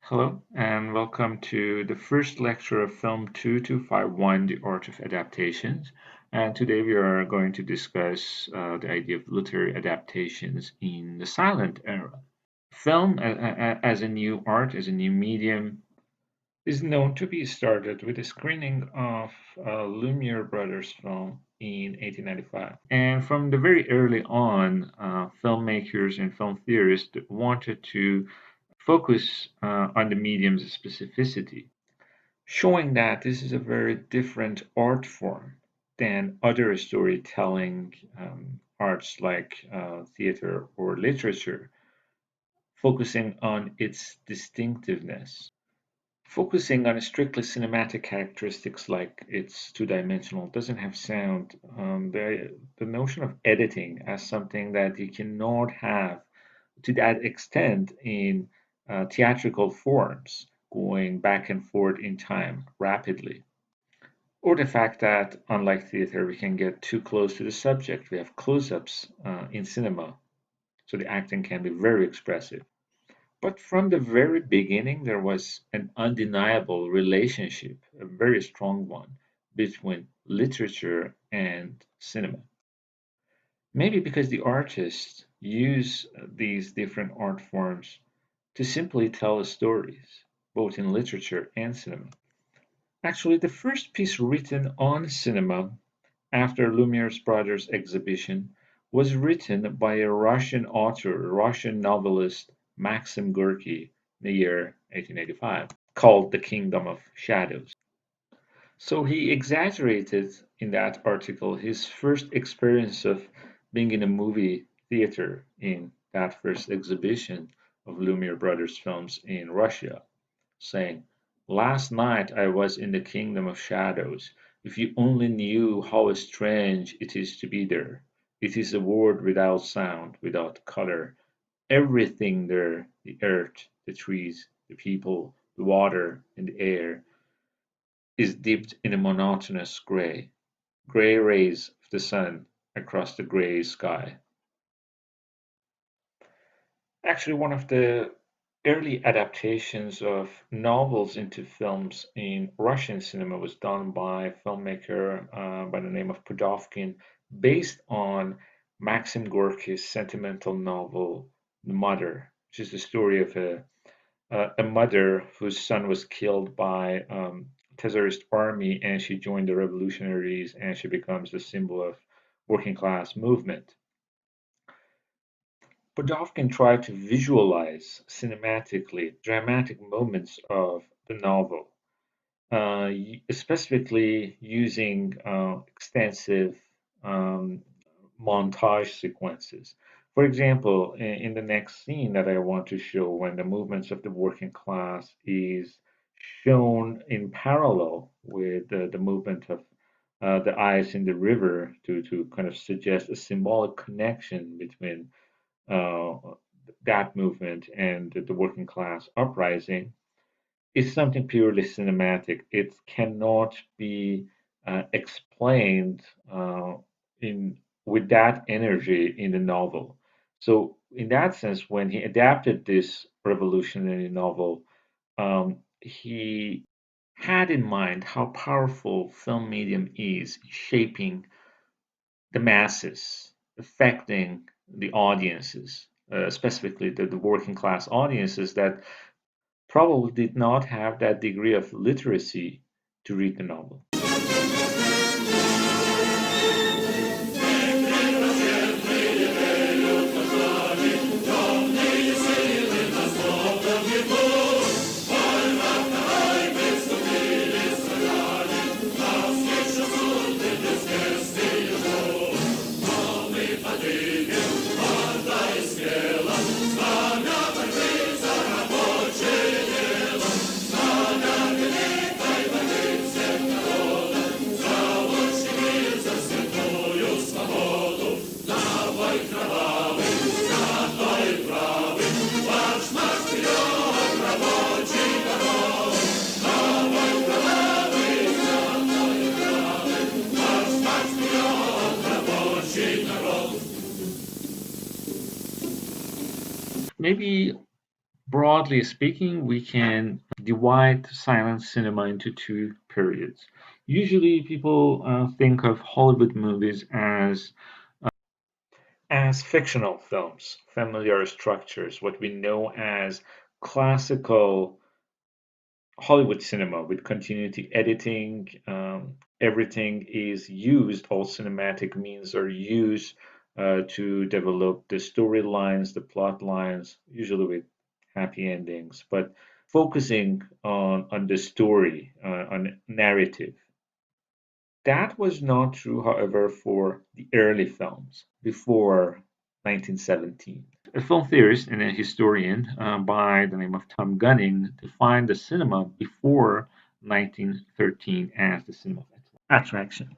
Hello, and welcome to the first lecture of Film 2251, The Art of Adaptations. And today we are going to discuss the idea of literary adaptations in the silent era. Film, as a new art, as a new medium, is known to be started with a screening of Lumiere Brothers film in 1895. And from the very early on, filmmakers and film theorists wanted to focus on the medium's specificity, showing that this is a very different art form than other storytelling arts like theater or literature, focusing on its distinctiveness. Focusing on strictly cinematic characteristics like it's two-dimensional doesn't have sound. The notion of editing as something that you cannot have to that extent in theatrical forms, going back and forth in time rapidly. Or the fact that, unlike theater, we can get too close to the subject. We have close ups in cinema, so the acting can be very expressive. But from the very beginning, there was an undeniable relationship, a very strong one, between literature and cinema. Maybe because the artists use these different art forms to simply tell stories, both in literature and cinema. Actually, the first piece written on cinema after Lumiere's Brothers exhibition was written by a Russian author, Russian novelist Maxim Gorky in the year 1885, called The Kingdom of Shadows. So he exaggerated in that article his first experience of being in a movie theater in that first exhibition of Lumiere Brothers films in Russia, saying, "Last night I was in the kingdom of shadows. If you only knew how strange it is to be there. It is a world without sound, without color. Everything there, the earth, the trees, the people, the water, and the air, is dipped in a monotonous gray, gray rays of the sun across the gray sky." Actually, one of the early adaptations of novels into films in Russian cinema was done by a filmmaker by the name of Pudovkin, based on Maxim Gorky's sentimental novel, The Mother, which is the story of a mother whose son was killed by Tsarist army, and she joined the revolutionaries, and she becomes the symbol of working class movement. Pudovkin tried to visualize cinematically dramatic moments of the novel, specifically using extensive um, montage sequences. For example, in the next scene that I want to show, when the movements of the working class is shown in parallel with the movement of the ice in the river to kind of suggest a symbolic connection between uh, that movement and the working class uprising, is something purely cinematic. It cannot be explained in with that energy in the novel. So, in that sense, when he adapted this revolutionary novel, he had in mind how powerful film medium is shaping the masses, affecting the audiences, specifically the working class audiences that probably did not have that degree of literacy to read the novel. Maybe broad broadly speaking, we can divide silent cinema into two periods. Usually, people think of Hollywood movies as fictional films, familiar structures, what we know as classical Hollywood cinema with continuity editing. Everything is used, all cinematic means are used to develop the storylines, the plot lines, usually with happy endings, but focusing on the story, on narrative. That was not true, however, for the early films before 1917. A film theorist and a historian by the name of Tom Gunning defined the cinema before 1913 as the cinema of attraction.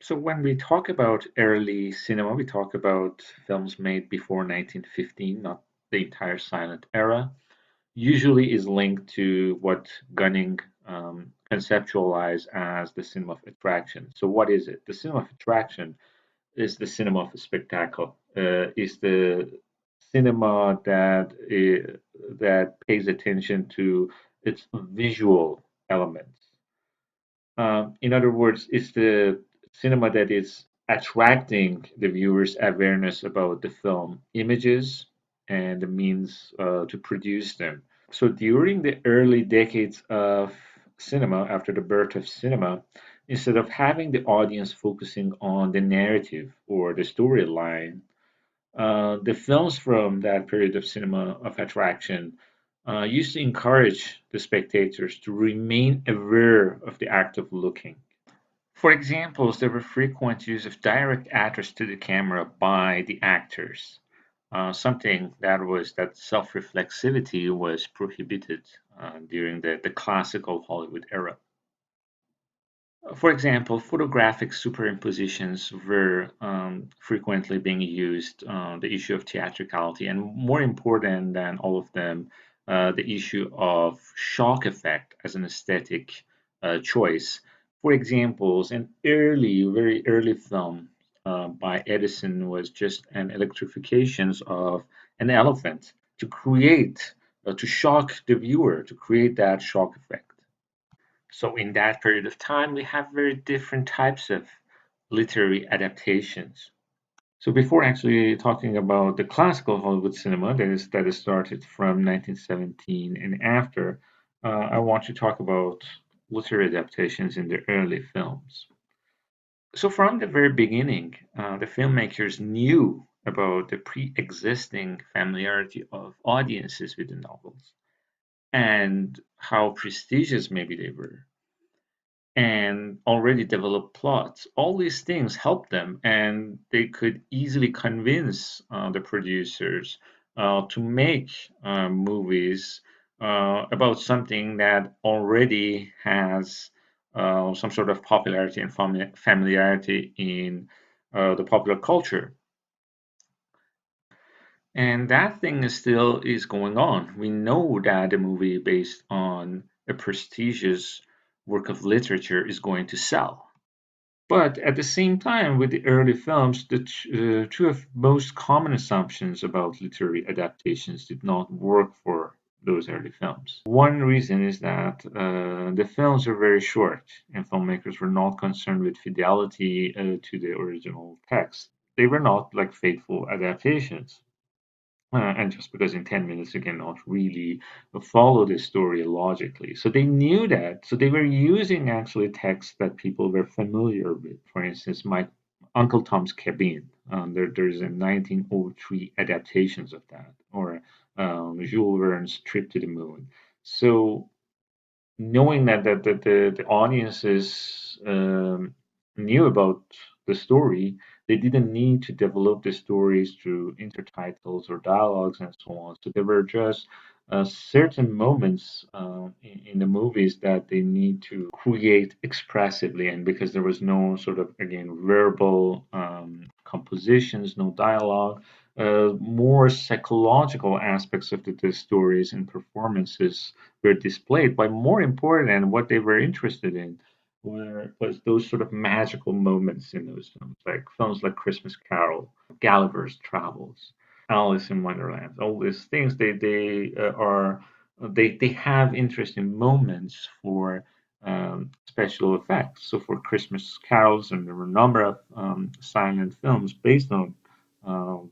So when we talk about early cinema, we talk about films made before 1915, not the entire silent era. Usually is linked to what Gunning conceptualized as the cinema of attraction. So what is it? The cinema of attraction is the cinema of spectacle. Is the cinema that pays attention to its visual elements. In other words, it's the cinema that is attracting the viewer's awareness about the film images and the means to produce them. So during the early decades of cinema, after the birth of cinema, instead of having the audience focusing on the narrative or the storyline, the films from that period of cinema of attraction used to encourage the spectators to remain aware of the act of looking. For examples, there were frequent use of direct address to the camera by the actors, something that self-reflexivity was prohibited during the classical Hollywood era. For example, photographic superimpositions were frequently being used, the issue of theatricality, and more important than all of them, the issue of shock effect as an aesthetic choice. For examples, an very early film by Edison was just an electrification of an elephant to shock the viewer, to create that shock effect. So in that period of time, we have very different types of literary adaptations. So before actually talking about the classical Hollywood cinema that is started from 1917 and after, I want to talk about literary adaptations in the early films. So from the very beginning, the filmmakers knew about the pre-existing familiarity of audiences with the novels and how prestigious maybe they were and already developed plots. All these things helped them, and they could easily convince the producers to make movies about something that already has some sort of popularity and familiarity in the popular culture. And that thing is still is going on. We know that a movie based on a prestigious work of literature is going to sell. But at the same time, with the early films, the two of most common assumptions about literary adaptations did not work for those early films. One reason is that the films are very short, and filmmakers were not concerned with fidelity to the original text. They were not like faithful adaptations. And just because in 10 minutes you cannot really follow the story logically. So they knew that. So they were using actually texts that people were familiar with. For instance, my Uncle Tom's Cabin. There's a 1903 adaptations of that, or Jules Verne's Trip to the Moon. So knowing that the audiences knew about the story, they didn't need to develop the stories through intertitles or dialogues and so on. So there were just certain moments in the movies that they need to create expressively, and because there was no sort of again verbal compositions, no dialogue. More psychological aspects of the stories and performances were displayed, but more important and what they were interested in was those sort of magical moments in those films like Christmas Carol, Gulliver's Travels, Alice in Wonderland. All these things they are they have interesting moments for special effects. So for Christmas carols, and there were a number of silent films based on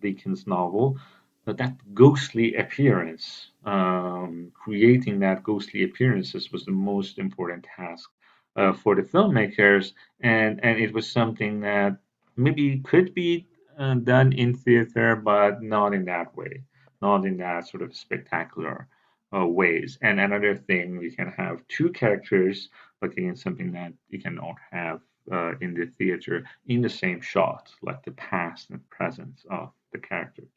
Dickens' novel, but that ghostly appearance, creating that ghostly appearances was the most important task for the filmmakers, and it was something that maybe could be done in theater, but not in that way, not in that sort of spectacular ways. And another thing, we can have two characters, but again, something that you cannot have in the theater in the same shot, like the past and present of the characters.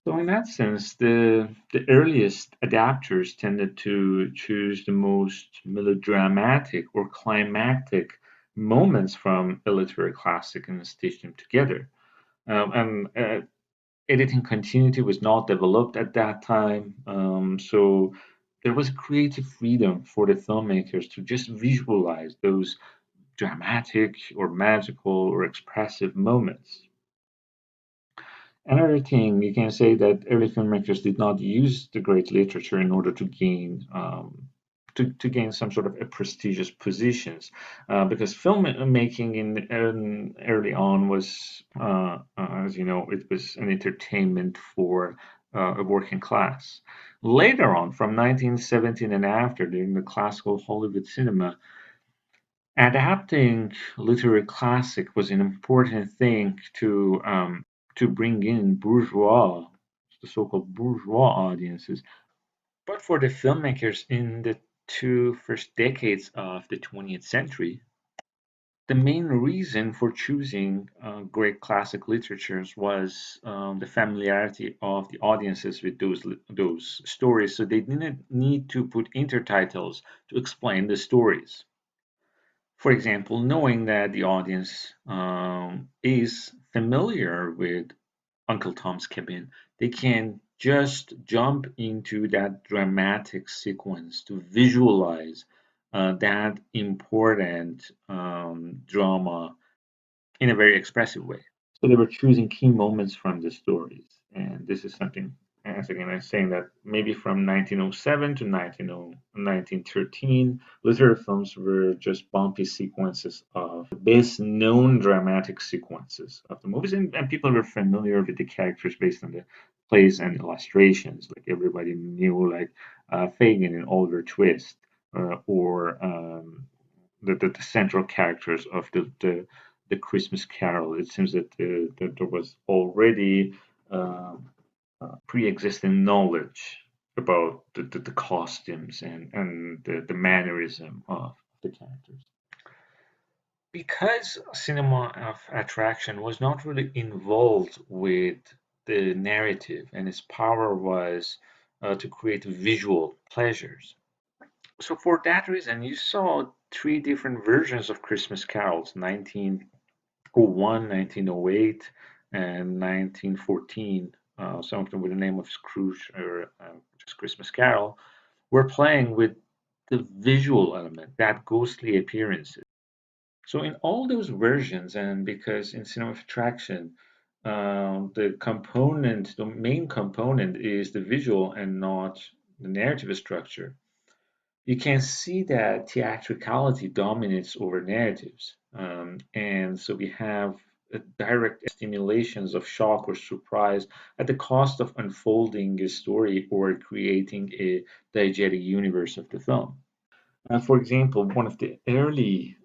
So in that sense, the earliest adapters tended to choose the most melodramatic or climactic moments from a literary classic and stitch them together. And editing continuity was not developed at that time, so there was creative freedom for the filmmakers to just visualize those dramatic or magical or expressive moments. Another thing, you can say that early filmmakers did not use the great literature in order to gain to gain some sort of a prestigious positions, because filmmaking in early on was, as you know, it was an entertainment for a working class. Later on, from 1917 and after, during the classical Hollywood cinema, adapting literary classic was an important thing to bring in bourgeois, the so-called bourgeois audiences. But for the filmmakers in the two first decades of the 20th century, the main reason for choosing great classic literatures was the familiarity of the audiences with those stories. So they didn't need to put intertitles to explain the stories. For example, knowing that the audience is familiar with Uncle Tom's Cabin, they can just jump into that dramatic sequence to visualize that important drama in a very expressive way. So they were choosing key moments from the stories. And this is something, as again, I'm saying that maybe from 1907 to 1913, literary films were just bumpy sequences of the best known dramatic sequences of the movies. And people were familiar with the characters based on the plays and illustrations. Like everybody knew, like Fagin and Oliver Twist, or the central characters of the Christmas Carol. It seems that there was already pre-existing knowledge about the costumes and the mannerism of the characters. Because cinema of attraction was not really involved with the narrative, and its power was to create visual pleasures. So for that reason, you saw three different versions of Christmas carols: 1901, 1908, and 1914. Some of them with the name of Scrooge or just Christmas Carol, were playing with the visual element, that ghostly appearances. So in all those versions, and because in cinema of attraction, the main component is the visual and not the narrative structure, you can see that theatricality dominates over narratives. And so we have direct stimulations of shock or surprise at the cost of unfolding a story or creating a diegetic universe of the film. For example, one of the early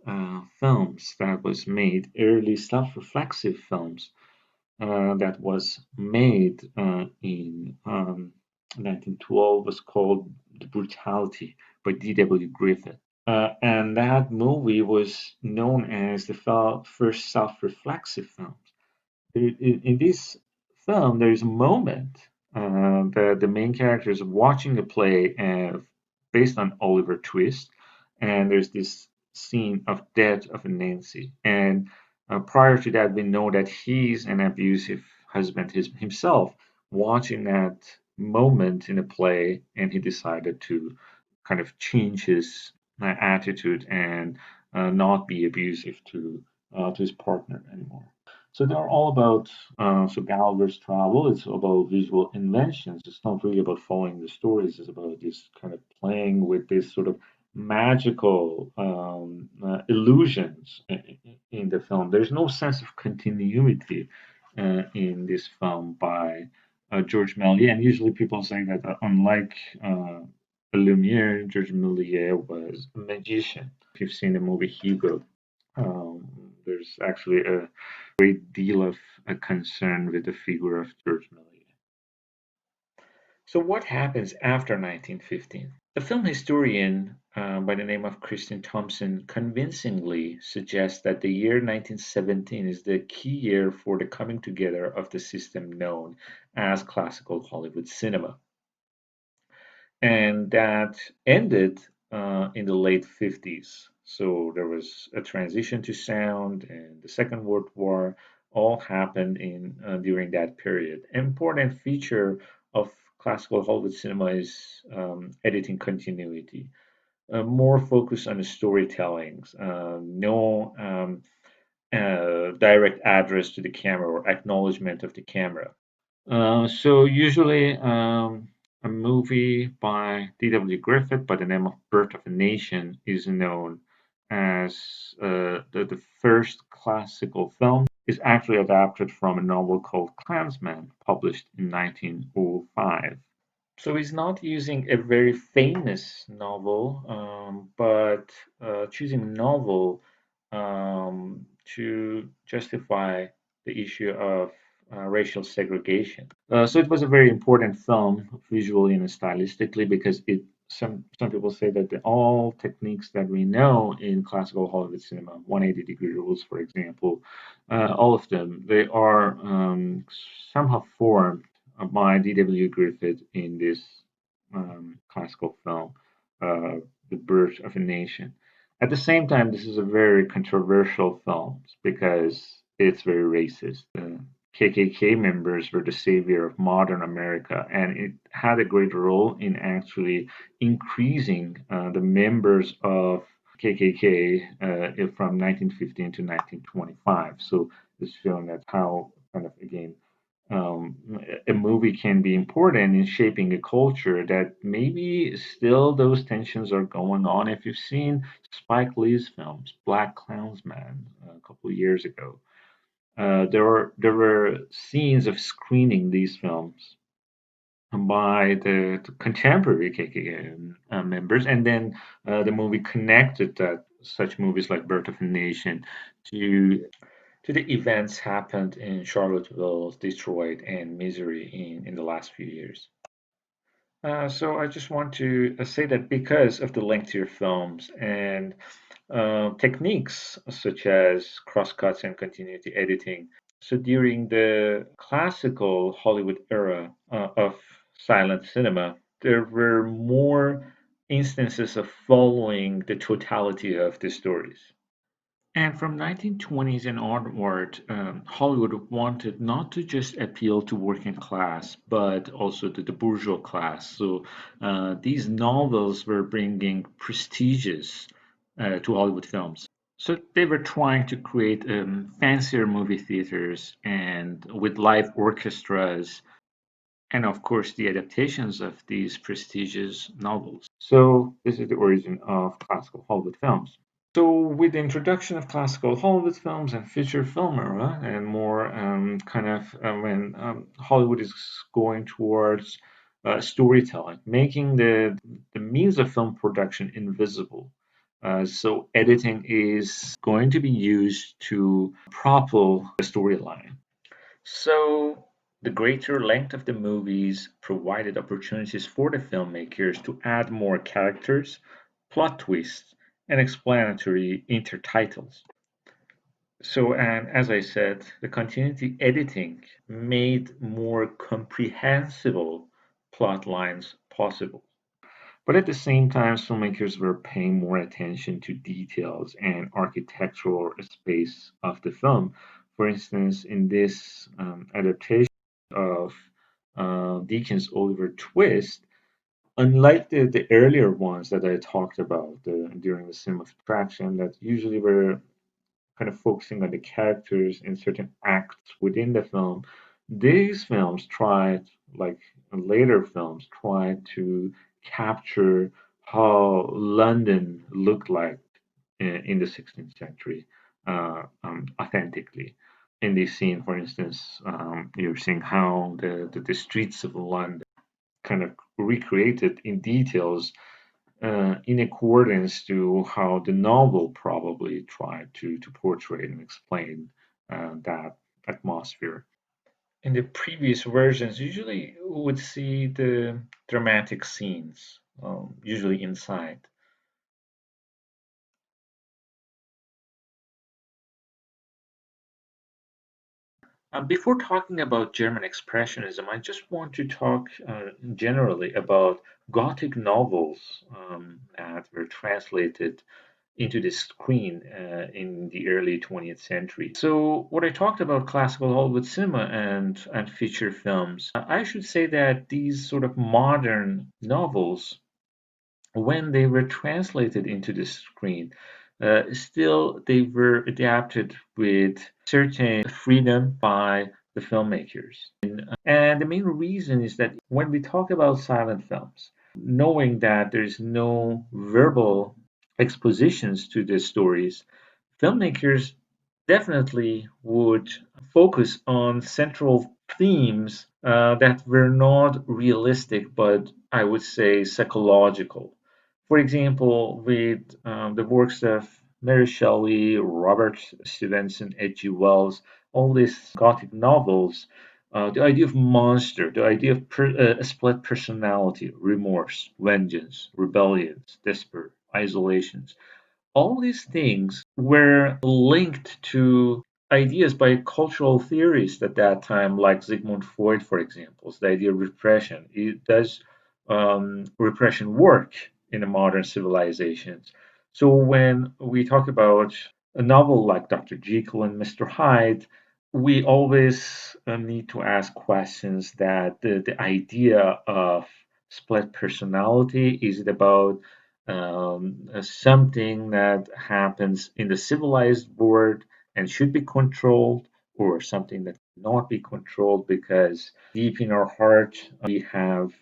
films that was made, early self-reflexive films that was made in 1912 was called The Brutality by D.W. Griffith. And that movie was known as the first self-reflexive film. In this film, there is a moment that the main character is watching a play based on Oliver Twist, and there's this scene of death of Nancy. And prior to that, we know that he's an abusive husband himself, watching that moment in a play, and he decided to kind of change his attitude and not be abusive to his partner anymore. So they're all about so Gulliver's Travel. It's about visual inventions. It's not really about following the stories. It's about this kind of playing with this sort of magical illusions in the film. There's no sense of continuity in this film by George Méliès. And usually people say that unlike Lumiere, George Méliès was a magician. If you've seen the movie Hugo, there's actually a great deal of a concern with the figure of George Méliès. So, what happens after 1915? A film historian by the name of Christian Thompson convincingly suggests that the year 1917 is the key year for the coming together of the system known as classical Hollywood cinema, and that ended in the late 50s. So there was a transition to sound, and the Second World War all happened in during that period. An important feature of classical Hollywood cinema is editing continuity, more focus on the storytelling, no direct address to the camera or acknowledgement of the camera. So usually a movie by D.W. Griffith by the name of Birth of a Nation is known as the first classical film is actually adapted from a novel called Klansman, published in 1905. So he's not using a very famous novel, but choosing a novel to justify the issue of racial segregation. So it was a very important film visually and stylistically because it some people say that all techniques that we know in classical Hollywood cinema, 180-degree rules, for example, all of them they are somehow formed by D.W. Griffith in this classical film, The Birth of a Nation. At the same time, this is a very controversial film because it's very racist. KKK members were the savior of modern America, and it had a great role in actually increasing the members of KKK from 1915 to 1925. So this showing that how kind of again um, a movie can be important in shaping a culture that maybe still those tensions are going on. If you've seen Spike Lee's films, Black Klansman, a couple of years ago, there were scenes of screening these films by the contemporary KKK members, and then the movie connected that such movies like Birth of a Nation to the events happened in Charlottesville, Detroit, and Missouri in the last few years. So I just want to say that because of the lengthier films and techniques such as crosscuts and continuity editing, so during the classical Hollywood era of silent cinema, there were more instances of following the totality of the stories. And from 1920s and onward, Hollywood wanted not to just appeal to working class, but also to the bourgeois class. So these novels were bringing prestigious to Hollywood films. So they were trying to create fancier movie theaters and with live orchestras, and of course the adaptations of these prestigious novels. So this is the origin of classical Hollywood films. So, with the introduction of classical Hollywood films and feature film era, and more kind of when Hollywood is going towards storytelling, making the means of film production invisible. So, editing is going to be used to propel the storyline. So, the greater length of the movies provided opportunities for the filmmakers to add more characters, plot twists, and explanatory intertitles. So, and as I said, the continuity editing made more comprehensible plot lines possible. But at the same time, filmmakers were paying more attention to details and architectural space of the film. For instance, in this adaptation of Deacon's Oliver Twist, unlike the earlier ones that I talked about during the cinema of attraction, that usually were kind of focusing on the characters and certain acts within the film. These films tried, like later films, tried to capture how London looked like in the 16th century authentically. In this scene, for instance, you're seeing how the streets of London kind of recreated in details in accordance to how the novel probably tried to portray and explain that atmosphere. In the previous versions, usually we would see the dramatic scenes, usually inside. Before talking about German Expressionism, I just want to talk generally about Gothic novels that were translated into the screen in the early 20th century. So, what I talked about classical Hollywood cinema and feature films, I should say that these sort of modern novels, when they were translated into the screen, still they were adapted with certain freedom by the filmmakers. And the main reason is that when we talk about silent films, knowing that there's no verbal expositions to the stories, filmmakers definitely would focus on central themes that were not realistic, but I would say psychological. For example, with the works of Mary Shelley, Robert Stevenson, H.G. Wells, all these Gothic novels, the idea of monster, the idea of a split personality, remorse, vengeance, rebellion, despair, isolations, all these things were linked to ideas by cultural theorists at that time, like Sigmund Freud, for example. So the idea of repression. Does repression work in the modern civilizations? So when we talk about a novel like Dr. Jekyll and Mr. Hyde, we always need to ask questions that the idea of split personality, is it about something that happens in the civilized world and should be controlled, or something that cannot be controlled because deep in our heart we have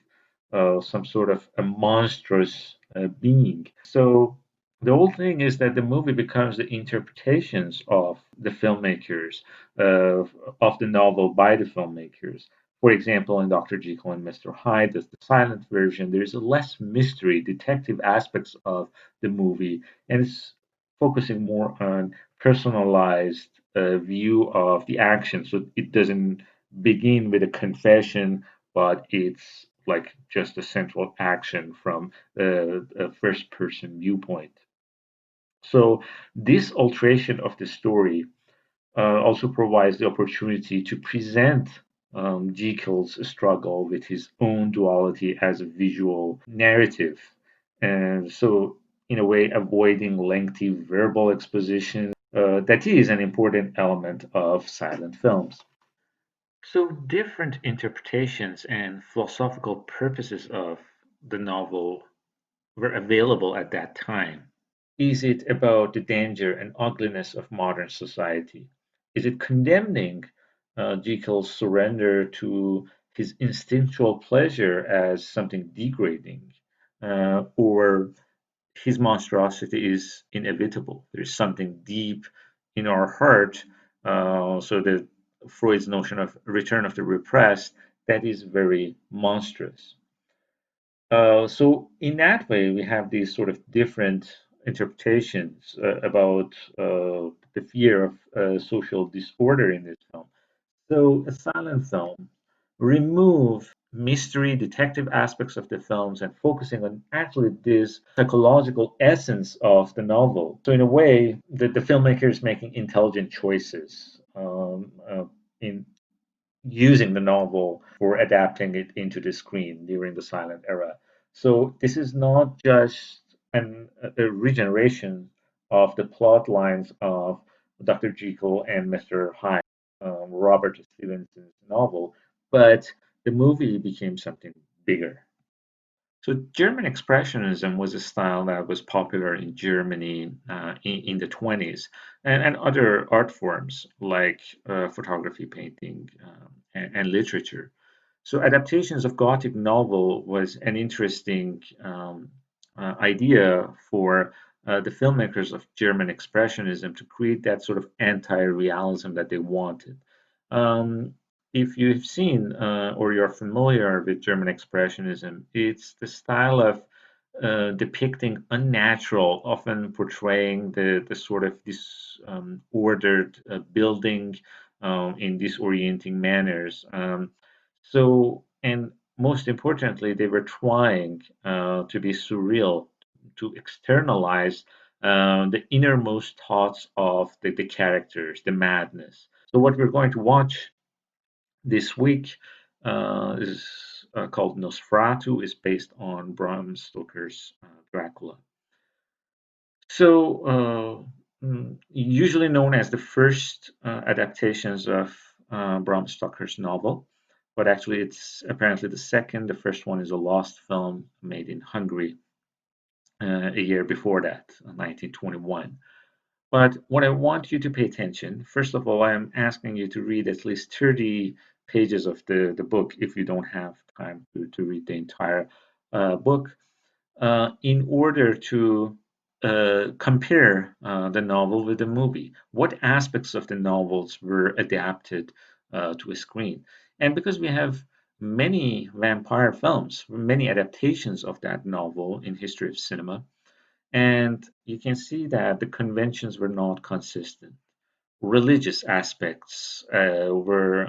some sort of a monstrous being. So the whole thing is that the movie becomes the interpretations of the filmmakers, of the novel by the filmmakers. For example, in Dr. Jekyll and Mr. Hyde, the silent version, there's a less mystery, detective aspects of the movie, and it's focusing more on personalized view of the action. So it doesn't begin with a confession, but it's like just a central action from a first person viewpoint. So this alteration of the story also provides the opportunity to present Jekyll's struggle with his own duality as a visual narrative. And so, in a way, avoiding lengthy verbal exposition that is an important element of silent films. So, different interpretations and philosophical purposes of the novel were available at that time. Is it about the danger and ugliness of modern society? Is it condemning Jekyll's surrender to his instinctual pleasure as something degrading? Or his monstrosity is inevitable? There's something deep in our heart. So that Freud's notion of return of the repressed, that is very monstrous. So in that way, we have these sort of different interpretations about the fear of social disorder in this film. So a silent film remove mystery, detective aspects of the films and focusing on actually this psychological essence of the novel. So in a way, the filmmaker is making intelligent choices in using the novel for adapting it into the screen during the silent era. So this is not just a regeneration of the plot lines of Dr. Jekyll and Mr. Hyde, Robert Stevenson's novel, but the movie became something bigger. So German Expressionism was a style that was popular in Germany in the 20s, and other art forms like photography, painting, and literature. So adaptations of Gothic novel was an interesting idea for the filmmakers of German Expressionism to create that sort of anti-realism that they wanted. Um, if you've seen or you're familiar with German Expressionism, it's the style of depicting unnatural, often portraying the sort of disordered building in disorienting manners. And most importantly, they were trying to be surreal, to externalize the innermost thoughts of the characters, the madness. So, what we're going to watch this week is called Nosferatu, is based on Bram Stoker's Dracula. Usually known as the first adaptations of Bram Stoker's novel, but actually it's apparently the second. The first one is a lost film made in Hungary a year before that, 1921. But what I want you to pay attention, first of all, I am asking you to read at least 30 pages of the book if you don't have time to read the entire book in order to compare the novel with the movie. What aspects of the novels were adapted to a screen? And because we have many vampire films, many adaptations of that novel in history of cinema, and you can see that the conventions were not consistent. Religious aspects were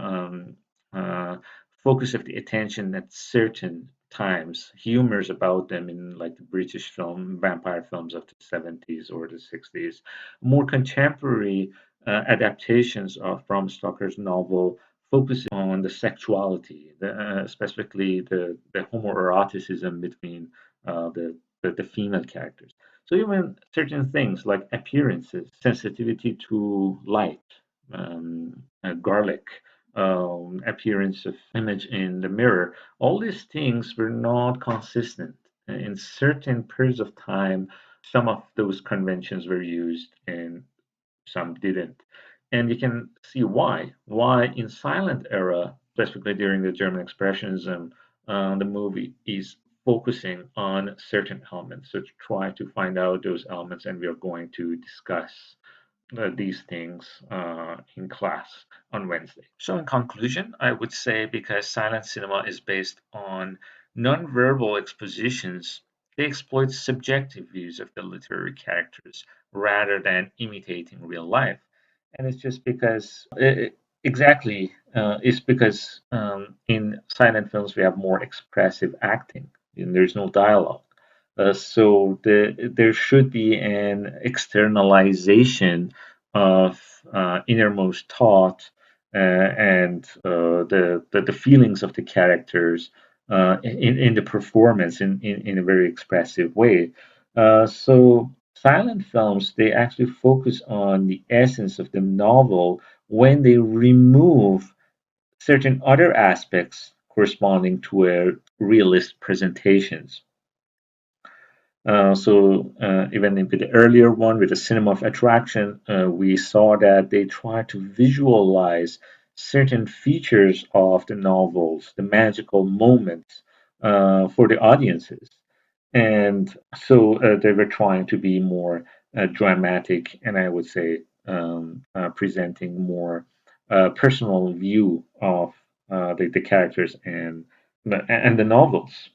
uh, focus of the attention at certain times. Humors about them in like the British film, vampire films of the 70s or the 60s. More contemporary adaptations of Bram Stoker's novel focus on the sexuality, specifically the homoeroticism between the female characters. So even certain things like appearances, sensitivity to light, garlic, appearance of image in the mirror, all these things were not consistent. In certain periods of time, some of those conventions were used and some didn't. And you can see why. Why in silent era, specifically during the German Expressionism, the movie is focusing on certain elements. So to try to find out those elements, and we are going to discuss these things in class on Wednesday. So, in conclusion, I would say because silent cinema is based on nonverbal expositions, they exploit subjective views of the literary characters rather than imitating real life. And it's just because, exactly, it's because in silent films we have more expressive acting and there's no dialogue. There should be an externalization of innermost thought and the feelings of the characters in the performance in a very expressive way. Silent films, they actually focus on the essence of the novel when they remove certain other aspects corresponding to a realist presentations. Even with the earlier one, with the cinema of attraction, we saw that they try to visualize certain features of the novels, the magical moments for the audiences. And they were trying to be more dramatic, and I would say presenting more personal view of the characters and the novels.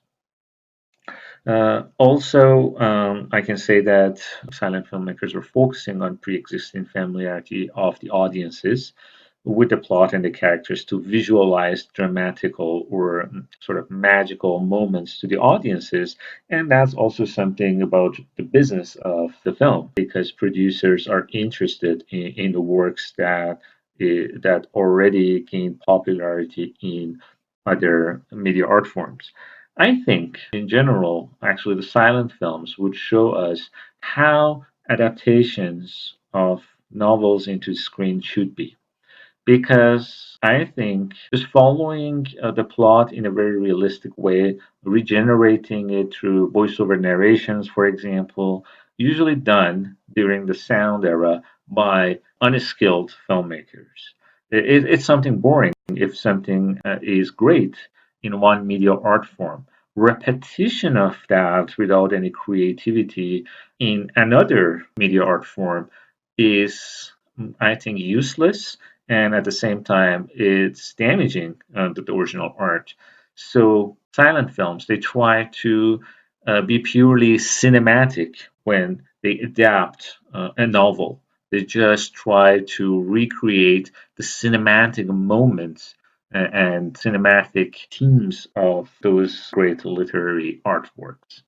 I can say that silent filmmakers were focusing on pre-existing familiarity of the audiences with the plot and the characters to visualize dramatical or sort of magical moments to the audiences. And that's also something about the business of the film because producers are interested in the works that already gained popularity in other media art forms. I think, in general, actually, the silent films would show us how adaptations of novels into screen should be. because I think just following the plot in a very realistic way, regenerating it through voiceover narrations, for example, usually done during the sound era by unskilled filmmakers. It's something boring if something is great in one media art form. Repetition of that without any creativity in another media art form is, I think, useless, and at the same time, it's damaging to the original art. So, silent films, they try to be purely cinematic when they adapt a novel. They just try to recreate the cinematic moments and cinematic themes of those great literary artworks.